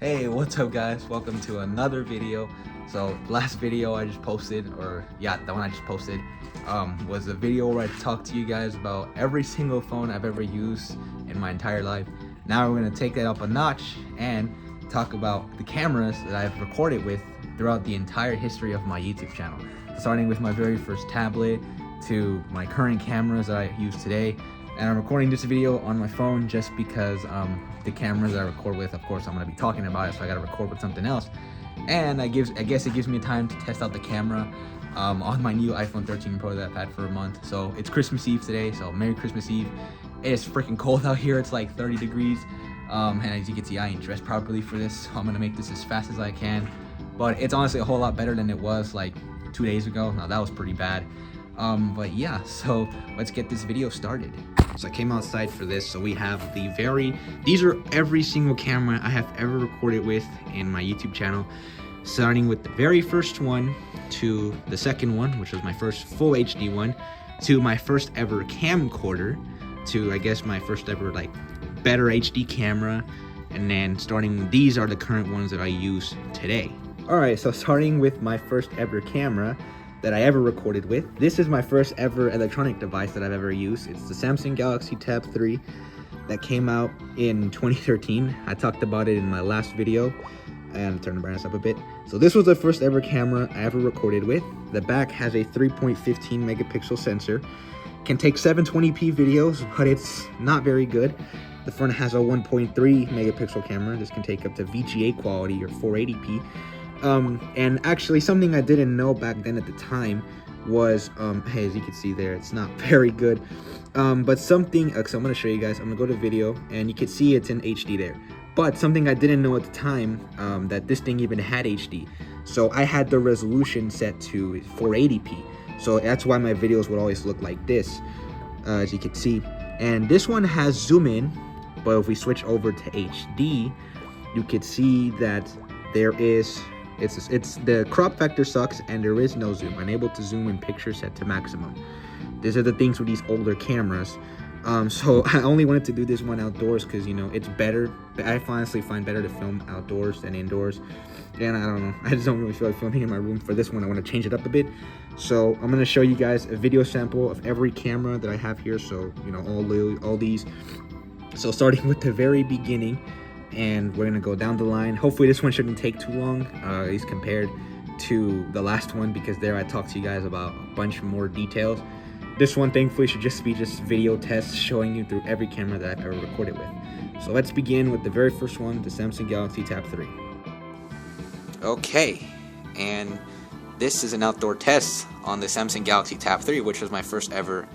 Hey, what's up guys? Welcome to another video. So last video I just posted, the one I just posted, was a video where I talked to you guys about every single phone I've ever used in my entire life. Now we're gonna take that up a notch and talk about the cameras that I've recorded with throughout the entire history of my YouTube channel. Starting with my very first tablet to my current cameras that I use today. And I'm recording this video on my phone just because the cameras that I record with, of course, I'm going to be talking about it, so I got to record with something else. And I guess it gives me time to test out the camera on my new iPhone 13 Pro that I've had for a month. So it's Christmas Eve today, so Merry Christmas Eve. It's freaking cold out here. It's like 30 degrees. And as you can see, I ain't dressed properly for this, so I'm going to make this as fast as I can. But it's honestly a whole lot better than it was like 2 days ago. Now, that was pretty bad. But yeah, so let's get this video started. So I came outside for this. So we have these are every single camera I have ever recorded with in my YouTube channel, starting with the very first one to the second one, which was my first full HD one, to my first ever camcorder, to I guess my first ever like better HD camera, and then these are the current ones that I use today. All right, so starting with my first ever camera that I ever recorded with. This is my first ever electronic device that I've ever used. It's the Samsung Galaxy Tab 3 that came out in 2013. I talked about it in my last video, and turn the brightness up a bit. So this was the first ever camera I ever recorded with. The back has a 3.15 megapixel sensor. Can take 720p videos, but it's not very good. The front has a 1.3 megapixel camera. This can take up to VGA quality or 480p. And actually something I didn't know back then at the time was, hey, as you can see there, it's not very good. But something, so I'm going to show you guys, I'm going to go to video, and you can see it's in HD there. But something I didn't know at the time, that this thing even had HD. So I had the resolution set to 480p. So that's why my videos would always look like this, as you can see. And this one has zoom in, but if we switch over to HD, you can see that there is, it's the crop factor sucks and there is no zoom. Unable to zoom in picture set to maximum. These are the things with these older cameras. So I only wanted to do this one outdoors because, you know, it's better. I honestly find better to film outdoors than indoors. And I don't know, I just don't really feel like filming in my room. For this one, I want to change it up a bit. So I'm going to show you guys a video sample of every camera that I have here. So, you know, all these. So starting with the very beginning, and we're gonna go down the line. Hopefully this one shouldn't take too long, at least compared to the last one, because there I talked to you guys about a bunch more details. This one thankfully should just be video tests showing you through every camera that I've ever recorded with. So let's begin with the very first one, the Samsung Galaxy Tab 3. Okay, and this is an outdoor test on the Samsung Galaxy Tab 3, which was my first ever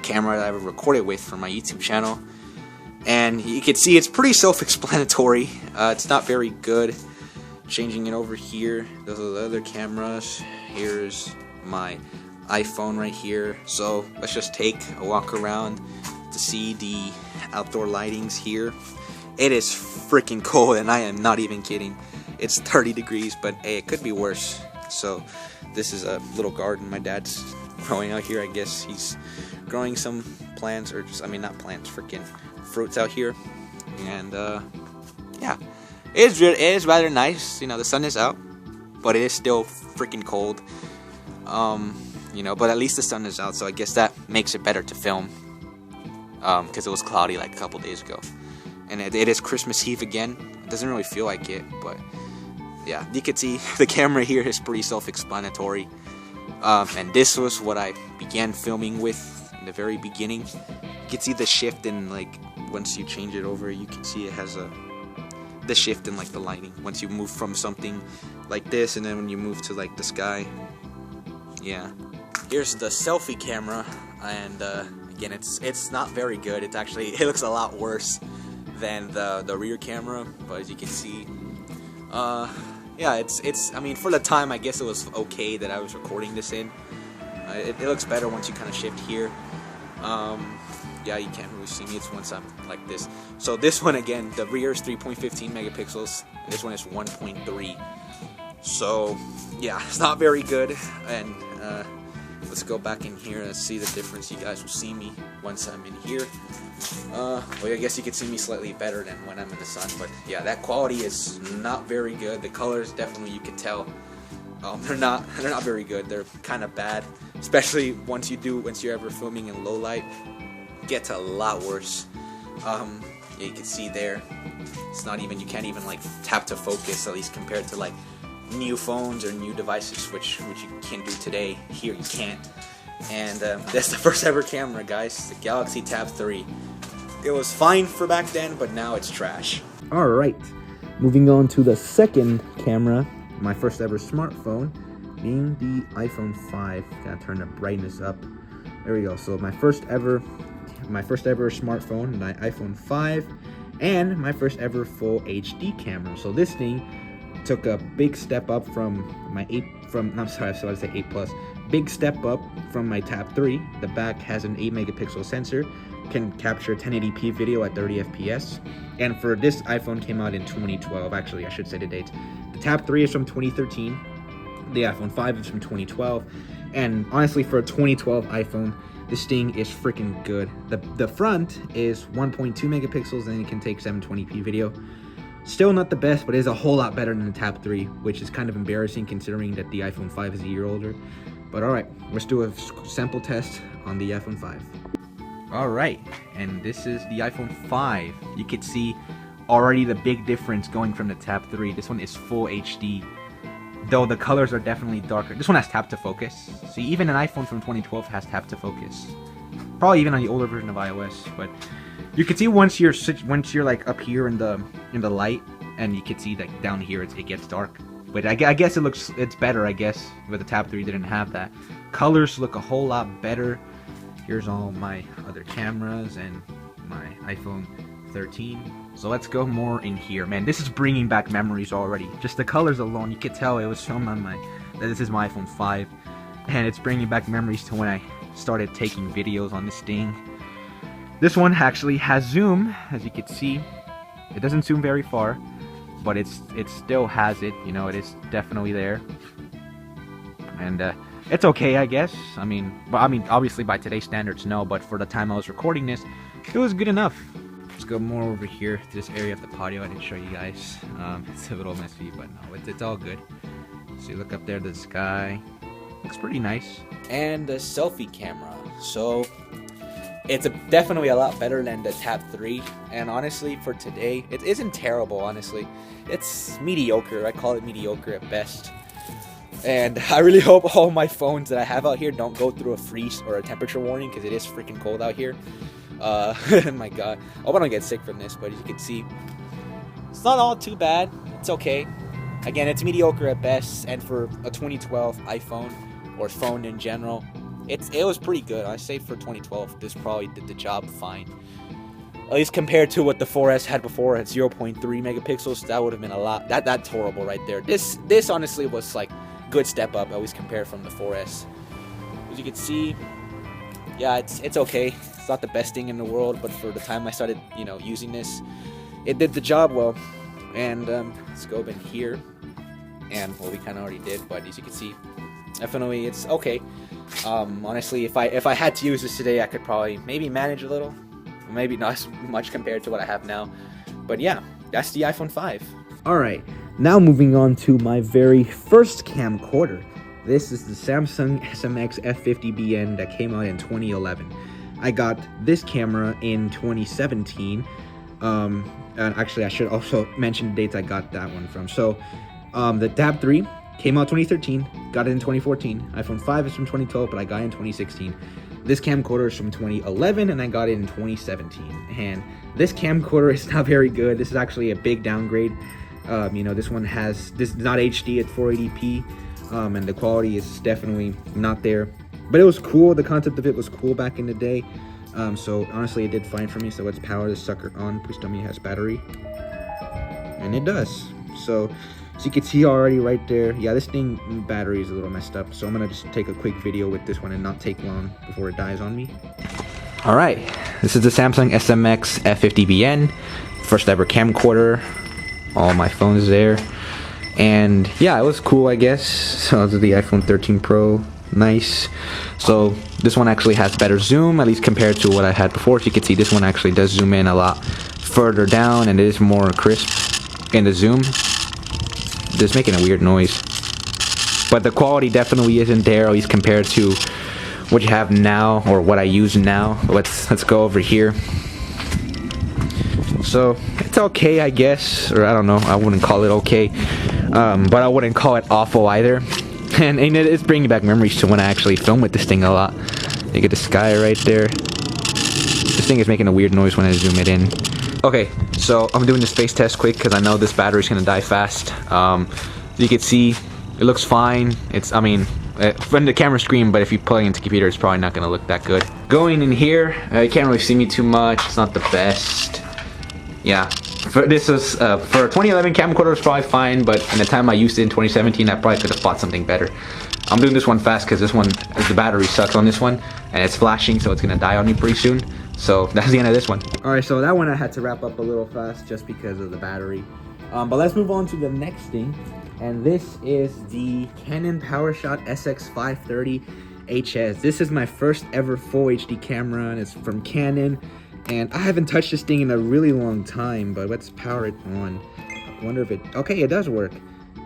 camera that I ever recorded with for my YouTube channel. And you can see it's pretty self-explanatory. It's not very good. Changing it over here, those are the other cameras. Here's my iPhone right here. So let's just take a walk around to see the outdoor lightings here. It is freaking cold, and I am not even kidding. It's 30 degrees, but hey, it could be worse. So this is a little garden my dad's growing out here. I guess he's growing some plants, or just, I mean, not plants, freaking fruits out here. And yeah, it is rather nice. You know, the sun is out, but it is still freaking cold. You know, but at least the sun is out, so I guess that makes it better to film, because it was cloudy like a couple days ago. And it is Christmas Eve again. It doesn't really feel like it, but yeah, you can see the camera here is pretty self-explanatory. And this was what I began filming with in the very beginning. You can see the shift in, like, once you change it over, you can see it has the shift in, like, the lighting. Once you move from something like this, and then when you move to, like, the sky. Yeah. Here's the selfie camera, and again, it's not very good. It's actually, it looks a lot worse than the rear camera, but as you can see, yeah, it's I mean, for the time, I guess it was okay that I was recording this in. It looks better once you kind of shift here. Yeah, you can't really see me, it's once I'm like this. So this one, again, the rear is 3.15 megapixels, this one is 1.3. So yeah, it's not very good, and let's go back in here and see the difference. You guys will see me once I'm in here. Well, I guess you can see me slightly better than when I'm in the sun, but yeah, that quality is not very good. The colors, definitely, you can tell, they're not very good. They're kind of bad, especially once you're ever filming in low light. It gets a lot worse. Yeah, you can see there, it's not even, you can't even like tap to focus, at least compared to like new phones or new devices, which you can do today. Here you can't. And that's the first ever camera, guys, the Galaxy Tab 3. It was fine for back then, but now it's trash. Alright, moving on to the second camera, my first ever smartphone, being the iPhone 5. Gotta turn the brightness up. There we go. So my first ever smartphone, the iPhone 5, and my first ever full HD camera. So this thing took a big step up from my 8 Plus. Big step up from my Tab 3. The back has an 8 megapixel sensor, can capture 1080p video at 30 FPS. And for this iPhone came out in 2012. Actually, I should say the dates. The Tab 3 is from 2013. The iPhone 5 is from 2012. And honestly, for a 2012 iPhone, this thing is freaking good. The front is 1.2 megapixels and it can take 720p video. Still not the best, but it is a whole lot better than the Tab 3, which is kind of embarrassing considering that the iPhone 5 is a year older. But alright, let's do a sample test on the iPhone 5. Alright, and this is the iPhone 5. You can see already the big difference going from the Tab 3. This one is full HD, though the colors are definitely darker. This one has tap to focus. See, even an iPhone from 2012 has tap to focus. Probably even on the older version of iOS, but you can see once you're like up here in the light, and you can see that down here it gets dark. But I guess it's better, I guess, but the Tab 3 didn't have that. Colors look a whole lot better. Here's all my other cameras and my iPhone 13. So let's go more in here. Man, this is bringing back memories already. Just the colors alone, you could tell it was filmed on that this is my iPhone 5. And it's bringing back memories to when I started taking videos on this thing. This one actually has zoom, as you can see. It doesn't zoom very far, but it still has it. You know, it is definitely there, and it's okay, I guess. I mean, obviously by today's standards, no. But for the time I was recording this, it was good enough. Let's go more over here to this area of the patio. I didn't show you guys. It's a little messy, but no, it's all good. So you look up there, the sky looks pretty nice, and the selfie camera. So it's definitely a lot better than the Tab 3, and honestly, for today, it isn't terrible, honestly. It's mediocre. I call it mediocre at best. And I really hope all my phones that I have out here don't go through a freeze or a temperature warning, because it is freaking cold out here. My god. I hope I don't get sick from this, but as you can see, it's not all too bad. It's okay. Again, it's mediocre at best, and for a 2012 iPhone, or phone in general, it was pretty good. I say for 2012, this probably did the job fine. At least compared to what the 4S had before at 0.3 megapixels, that would have been a lot. That's horrible right there. This honestly was like good step up, at least compared from the 4S. As you can see, yeah, it's okay. It's not the best thing in the world, but for the time I started, using this, it did the job well. And let's go up in here, and well, we kind of already did, but as you can see, definitely it's okay. Honestly, if I had to use this today, I could probably maybe manage a little, maybe not as much compared to what I have now, but yeah, that's the iPhone 5. Alright, now moving on to my very first camcorder. This is the Samsung SMX F50BN that came out in 2011. I got this camera in 2017. And actually, I should also mention the dates I got that one from. So the Tab 3 came out 2013, got it in 2014. iPhone 5 is from 2012, but I got it in 2016. This camcorder is from 2011, and I got it in 2017. And this camcorder is not very good. This is actually a big downgrade. This is not HD, it's 480p, and the quality is definitely not there. But it was cool. The concept of it was cool back in the day. So honestly, it did fine for me. So let's power this sucker on. Please tell me it has battery. And it does. So you can see already right there. Yeah, this thing battery is a little messed up. So I'm gonna just take a quick video with this one and not take long before it dies on me. All right, this is the Samsung SMX F50BN, first ever camcorder. All my phones there, and yeah, it was cool, I guess. So this is the iPhone 13 Pro. Nice. So this one actually has better zoom, at least compared to what I had before. As you can see, this one actually does zoom in a lot further down, and it is more crisp in the zoom. Just making a weird noise, but the quality definitely isn't there, at least compared to what you have now or what I use now. Let's go over here. So it's okay, I guess, or I don't know. I wouldn't call it okay, but I wouldn't call it awful either. And it's bringing back memories to when I actually filmed with this thing a lot. You get the sky right there. This thing is making a weird noise when I zoom it in. Okay, so I'm doing this face test quick because I know this battery's gonna die fast. You can see it looks fine. I mean, from the camera screen, but if you plug it into the computer, it's probably not gonna look that good. Going in here, you can't really see me too much. It's not the best. Yeah, this was for a 2011 camcorder, it's probably fine, but in the time I used it in 2017, I probably could have bought something better. I'm doing this one fast because this one, the battery sucks on this one, and it's flashing, so it's gonna die on me pretty soon. So that's the end of this one. All right, so that one I had to wrap up a little fast just because of the battery. But let's move on to the next thing, and this is the Canon PowerShot SX530 HS. This is my first ever full HD camera, and it's from Canon. And I haven't touched this thing in a really long time, but let's power it on. I wonder if it, okay, it does work.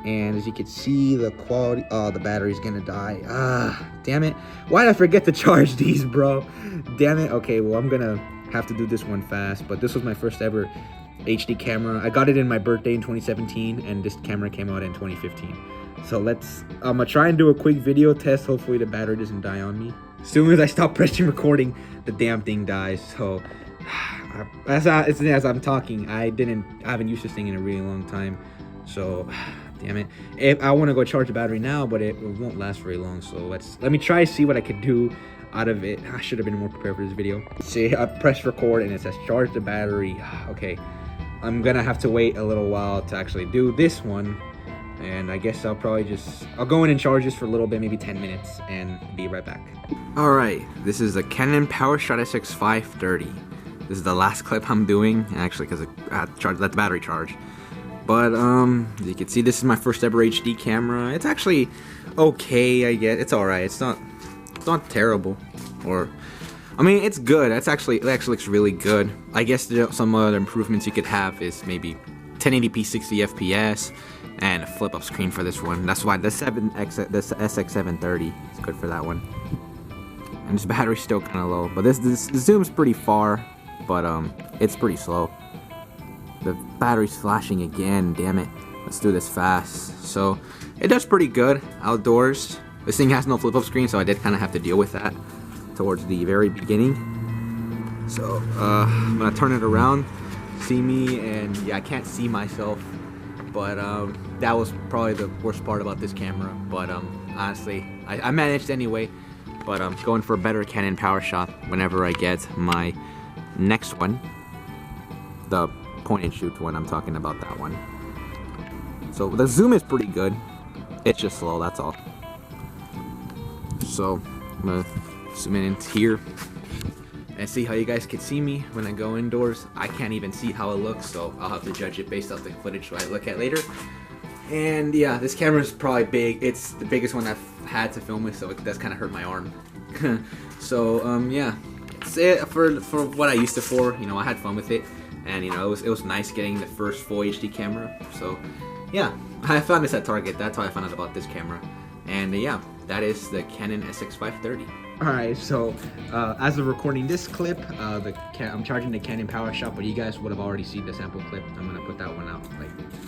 And as you can see, the quality, oh, the battery's gonna die. Damn it. Why did I forget to charge these, bro? Damn it. Okay, well, I'm gonna have to do this one fast, but this was my first ever HD camera. I got it in my birthday in 2017, and this camera came out in 2015. So I'm gonna try and do a quick video test. Hopefully the battery doesn't die on me. As soon as I stop pressing recording, the damn thing dies. So as I'm talking, I haven't used this thing in a really long time. So damn it. If I want to go charge the battery now, but it won't last very long. So let me try to see what I could do out of it. I should have been more prepared for this video. See, I pressed record and it says charge the battery. Okay, I'm gonna have to wait a little while to actually do this one. And I guess I'll go in and charge this for a little bit, maybe 10 minutes, and be right back. All right, this is the Canon PowerShot SX530. This is the last clip I'm doing, actually, because I had to let the battery charge. But as you can see, this is my first ever HD camera. It's actually okay, I guess. It's all right. It's not terrible, I mean, it's good. It actually looks really good. I guess some other improvements you could have is maybe 1080p 60 FPS and a flip up screen for this one. That's why the SX730 is good for that one. And this battery's still kind of low, but the zoom's pretty far, but it's pretty slow. The battery's flashing again, damn it. Let's do this fast. So it does pretty good outdoors. This thing has no flip up screen, so I did kind of have to deal with that towards the very beginning. So I'm gonna turn it around, see me, and yeah, I can't see myself, but that was probably the worst part about this camera. But honestly, I managed anyway. But I'm going for a better Canon PowerShot whenever I get my next one, the point and shoot one. I'm talking about that one. So the zoom is pretty good. It's just slow, that's all. So I'm gonna zoom in here and see how you guys can see me when I go indoors. I can't even see how it looks, so I'll have to judge it based off the footage I look at later. And yeah, this camera is probably big. It's the biggest one I've had to film with, so it does kind of hurt my arm. So yeah, it's it for what I used it for. You know, I had fun with it, and you know, it was nice getting the first full HD camera. So yeah, I found this at Target. That's how I found out about this camera. And yeah, that is the Canon SX530. Alright, so as of recording this clip, I'm charging the Canon PowerShot, but you guys would have already seen the sample clip. I'm gonna put that one out.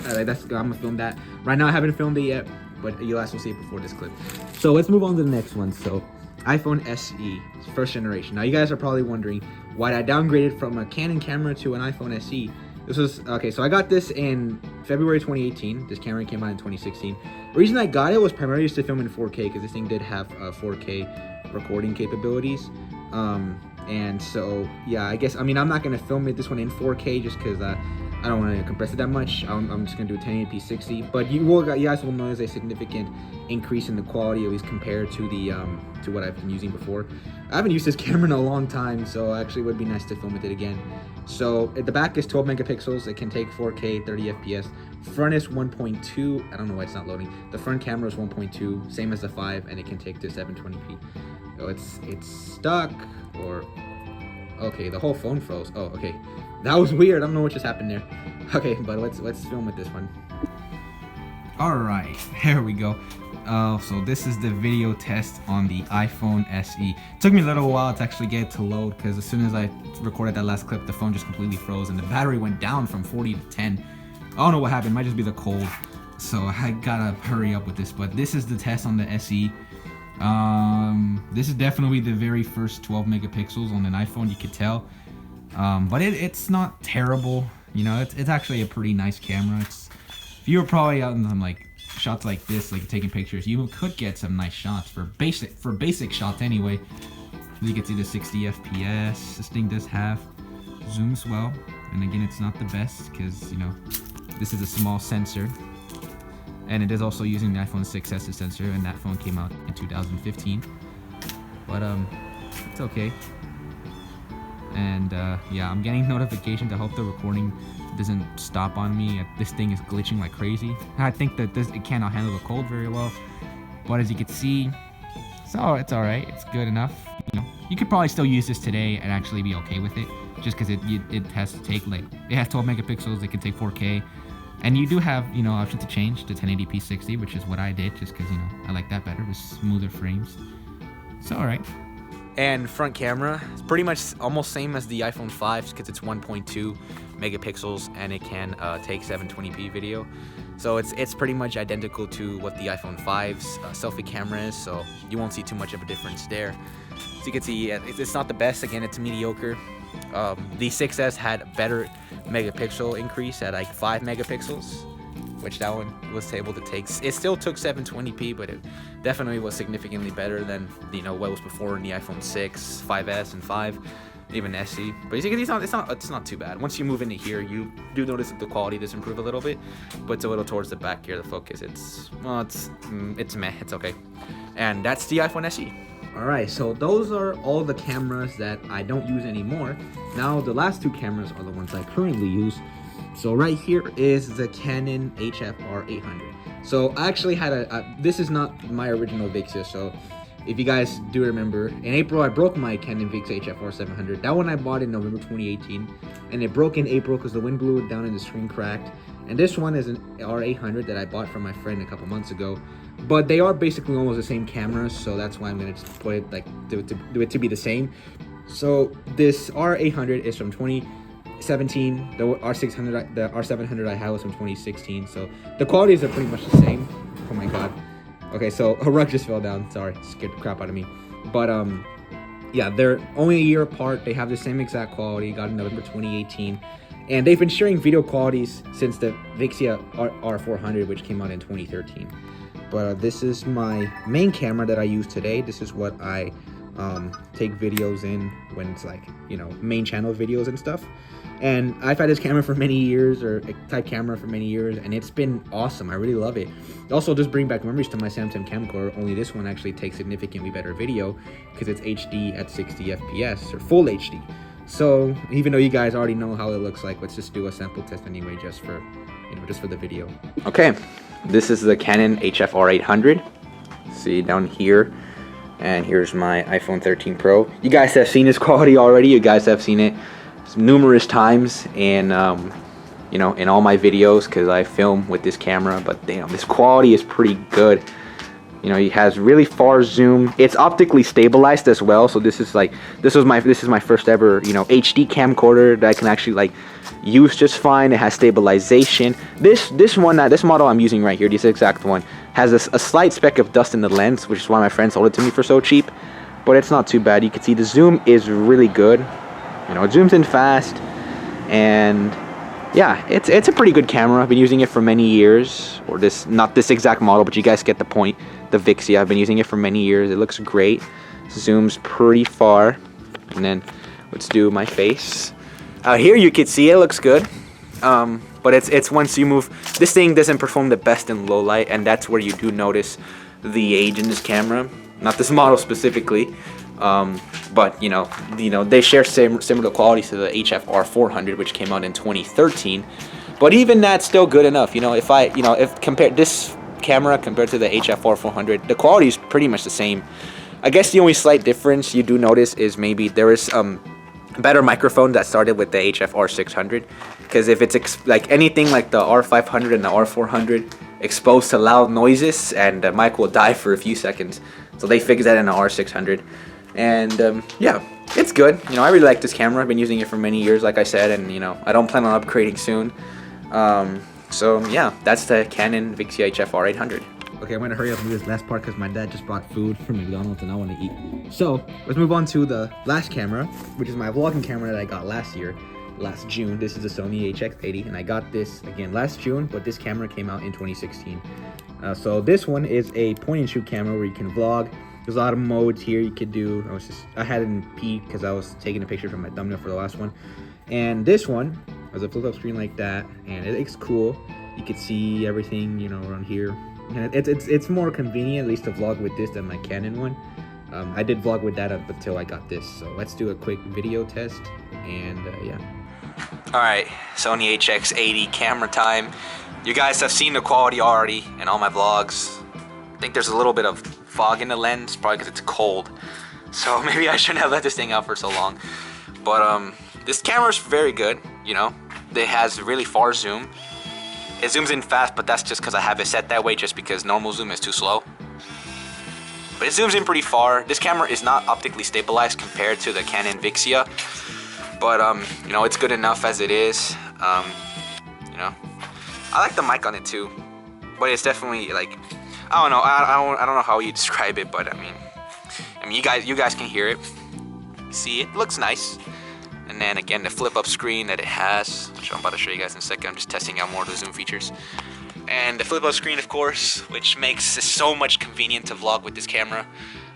I'm gonna film that. Right now I haven't filmed it yet, but you guys will see it before this clip. So let's move on to the next one. So iPhone SE, first generation. Now you guys are probably wondering why I downgraded from a Canon camera to an iPhone SE. This was, okay, so I got this in February 2018. This camera came out in 2016. The reason I got it was primarily just to film in 4K, because this thing did have 4K recording capabilities. And so, yeah, I guess, I mean, I'm not going to film this one in 4K just because I don't want to compress it that much. I'm just going to do 1080p 60. But you guys will notice a significant increase in the quality, at least compared to the to what I've been using before. I haven't used this camera in a long time, so actually it would be nice to film with it again. So at the back is 12 megapixels. It can take 4K 30 FPS, Front is 1.2. I don't know why it's not loading. The front camera is 1.2, same as the 5, and it can take to 720p. So it's stuck, or okay, the whole phone froze. Oh, okay, that was weird. I don't know what just happened there. Okay, but let's film with this one. All right, there we go. So this is the video test on the iPhone SE. It took me a little while to actually get it to load, because as soon as I recorded that last clip, the phone just completely froze and the battery went down from 40 to 10. I don't know what happened, it might just be the cold. So I gotta hurry up with this, but this is the test on the SE. This is definitely the very first 12 megapixels on an iPhone, you could tell. But it's not terrible, you know, it's actually a pretty nice camera. If you were probably out in like shots like this, like taking pictures, you could get some nice shots for basic shots anyway. As you can see, the 60 FPS, this thing does have, zooms well, and again, it's not the best because, you know, this is a small sensor, and it is also using the iPhone 6s sensor, and that phone came out in 2015. But it's okay. And yeah, I'm getting notifications. I hope the recording doesn't stop on me. This thing is glitching like crazy. I think that it cannot handle the cold very well, but as you can see, so it's all right. It's good enough. You know, you could probably still use this today and actually be okay with it, just because it has to take, like, it has 12 megapixels. It can take 4K, and you do have, you know, option to change to 1080p 60, which is what I did, just because, you know, I like that better with smoother frames. So all right. And front camera, it's pretty much almost same as the iPhone 5 because it's 1.2 megapixels and it can take 720p video. So it's pretty much identical to what the iPhone 5's selfie camera is, so you won't see too much of a difference there. So you can see it's not the best. Again, it's mediocre. The 6S had a better megapixel increase at like 5 megapixels, which that one was able to take. It still took 720p, but it definitely was significantly better than, you know, what was before in the iPhone 6, 5S, and 5, even SE. But you see, it's not too bad. Once you move into here, you do notice that the quality does improve a little bit, but it's a little towards the back here. The focus, it's meh. It's okay. And that's the iPhone SE. Alright, so those are all the cameras that I don't use anymore. Now the last two cameras are the ones I currently use. So right here is the Canon HF-R 800. So I actually had this is not my original Vixia, so if you guys do remember, in April I broke my Canon Vixia HF-R 700. That one I bought in November 2018, and it broke in April because the wind blew it down and the screen cracked. And this one is an R800 that I bought from my friend a couple months ago. But they are basically almost the same cameras, so that's why I'm gonna just put it like do it to be the same. So this R800 is from 2017. The R600, the R700 I had was from 2016. So the qualities are pretty much the same. Oh my god. Okay, so a rug just fell down. Sorry, scared the crap out of me. But yeah, they're only a year apart. They have the same exact quality. Got in November 2018. And they've been sharing video qualities since the Vixia R400, which came out in 2013. But this is my main camera that I use today. This is what I take videos in when it's like, you know, main channel videos and stuff. And I've had this camera for many years, or type camera for many years, and it's been awesome. I really love it. It also does bring back memories to my Samsung camcorder, only this one actually takes significantly better video because it's HD at 60 FPS, or full HD. So even though you guys already know how it looks like, let's just do a sample test anyway, just for, you know, just for the video. Okay, this is the Canon HF-R 800. See down here, and here's my iPhone 13 Pro. You guys have seen this quality already. You guys have seen it numerous times in you know, in all my videos because I film with this camera. But damn, this quality is pretty good. You know, it has really far zoom. It's optically stabilized as well. So this is my first ever, you know, HD camcorder that I can actually like use just fine. It has stabilization. This model I'm using right here, this exact one, has a slight speck of dust in the lens, which is why my friend sold it to me for so cheap. But it's not too bad. You can see the zoom is really good. You know, it zooms in fast, and yeah, it's a pretty good camera. I've been using it for many years, or not this exact model, but you guys get the point. The Vixia, I've been using it for many years. It looks great. Zooms pretty far. And then let's do my face. Out here you can see it looks good. But it's once you move, this thing doesn't perform the best in low light, and that's where you do notice the age in this camera. Not this model specifically. But you know they share similar qualities to the HF-R 400, which came out in 2013. But even that's still good enough. If compare this camera compared to the HF-R 400, the quality is pretty much the same. I guess the only slight difference you do notice is maybe there is better microphone that started with the HF-R 600, because if it's like anything like the R500 and the R400 exposed to loud noises, and the mic will die for a few seconds, so they fixed that in the R600. And yeah, it's good. I really like this camera. I've been using it for many years, like I said, and I don't plan on upgrading soon. So yeah, that's the Canon Vixia HF-R 800. Okay, I'm gonna hurry up and do this last part because my dad just brought food from McDonald's and I want to eat. So let's move on to the last camera, which is my vlogging camera that I got last June. This is the Sony HX80, and I got this again last June, but this camera came out in 2016. So this one is a point-and-shoot camera where you can vlog. There's a lot of modes here you could do. I had it in P because I was taking a picture from my thumbnail for the last one. And this one has a flip-up screen like that, and it looks cool. You can see everything, around here. And it's more convenient, at least, to vlog with this than my Canon one. I did vlog with that up until I got this. So let's do a quick video test, and yeah. All right, Sony HX80 camera time. You guys have seen the quality already in all my vlogs. I think there's a little bit of fog in the lens, probably because it's cold. So maybe I shouldn't have let this thing out for so long. But this camera's very good, It has really far zoom. It zooms in fast, but that's just because I have it set that way, just because normal zoom is too slow. But it zooms in pretty far. This camera is not optically stabilized compared to the Canon Vixia. But it's good enough as it is. I like the mic on it too. But it's definitely like, I don't know. I don't know how you describe it, but I mean you guys can hear it, see it looks nice. And then again, the flip-up screen that it has, which I'm about to show you guys in a second. I'm just testing out more of the zoom features. And the flip-up screen, of course, which makes it so much convenient to vlog with this camera.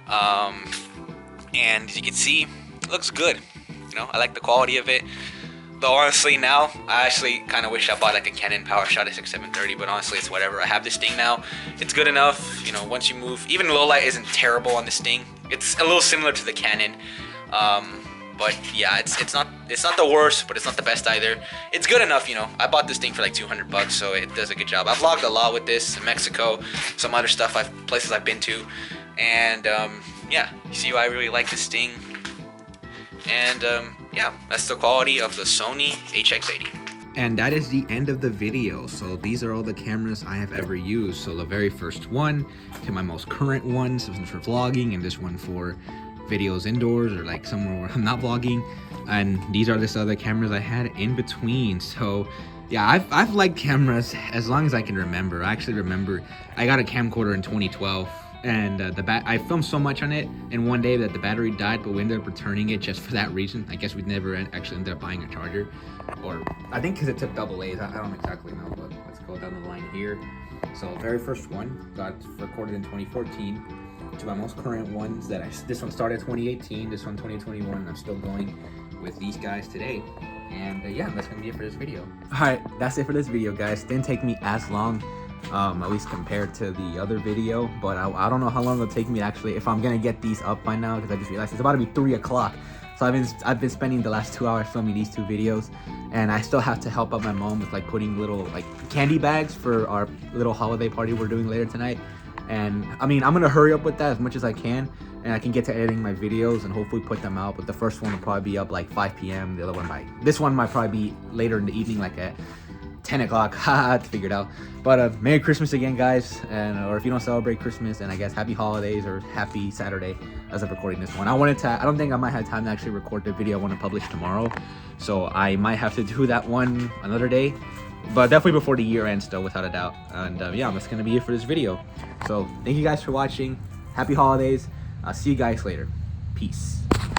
And as you can see, it looks good. I like the quality of it. Though honestly now, I actually kind of wish I bought like a Canon PowerShot SX730, but honestly it's whatever. I have this thing now. It's good enough. Once you move, even low light isn't terrible on this thing. It's a little similar to the Canon. But yeah, it's not the worst, but it's not the best either. It's good enough, I bought this thing for like $200, so it does a good job. I've vlogged a lot with this in Mexico, some other stuff, places I've been to, and yeah, you see why I really like this thing. And yeah, that's the quality of the Sony HX80. And that is the end of the video. So these are all the cameras I have ever used. So the very first one to my most current ones, this one for vlogging, and this one for videos indoors or like somewhere where I'm not vlogging. And these are just other cameras I had in between. So yeah, I've liked cameras as long as I can remember. I actually remember I got a camcorder in 2012, and I filmed so much on it in one day that the battery died, but we ended up returning it just for that reason. I guess we never actually ended up buying a charger, or I think because it took AA's. I don't exactly know, but let's go down the line here. So very first one got recorded in 2014. To my most current ones this one started 2018, this one 2021, and I'm still going with these guys today. And yeah, that's gonna be it for this video. All right, that's it for this video, guys. Didn't take me as long, at least compared to the other video, but I don't know how long it'll take me actually, if I'm gonna get these up by now, because I just realized it's about to be 3 o'clock. So I've been spending the last 2 hours filming these 2 videos, and I still have to help out my mom with like putting little like candy bags for our little holiday party we're doing later tonight. And I mean, I'm gonna hurry up with that as much as I can, and I can get to editing my videos and hopefully put them out. But the first one will probably be up like 5 p.m. The other one this one might probably be later in the evening, like at 10 o'clock. Haha, to figure it out. But Merry Christmas again, guys, and or if you don't celebrate Christmas, and I guess Happy Holidays or Happy Saturday as of recording this one. I don't think I might have time to actually record the video I want to publish tomorrow, so I might have to do that one another day. But definitely before the year ends, though, without a doubt. And yeah, that's gonna be it for this video. So thank you guys for watching. Happy holidays. I'll see you guys later. Peace.